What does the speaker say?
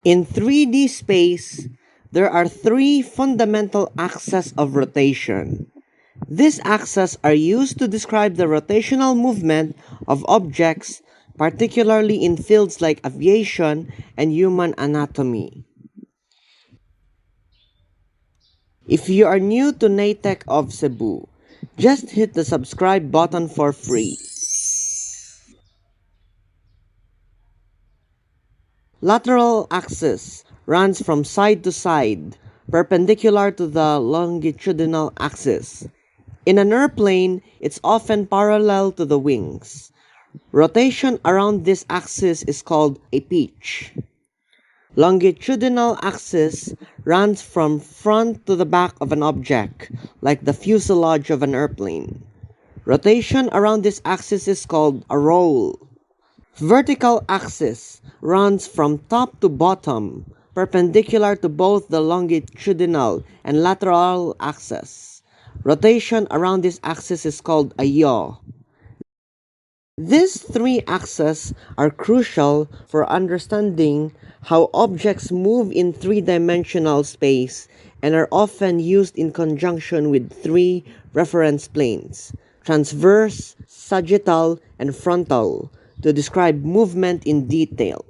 In 3D space, there are three fundamental axes of rotation. These axes are used to describe the rotational movement of objects, particularly in fields like aviation and human anatomy. If you are new to NATEch of Cebu, just hit the subscribe button for free. Lateral axis runs from side to side, perpendicular to the longitudinal axis. In an airplane, it's often parallel to the wings. Rotation around this axis is called a pitch. Longitudinal axis runs from front to the back of an object, like the fuselage of an airplane. Rotation around this axis is called a roll. Vertical axis runs from top to bottom, perpendicular to both the longitudinal and lateral axis. Rotation around this axis is called a yaw. These three axes are crucial for understanding how objects move in three-dimensional space and are often used in conjunction with three reference planes, transverse, sagittal, and frontal, to describe movement in detail.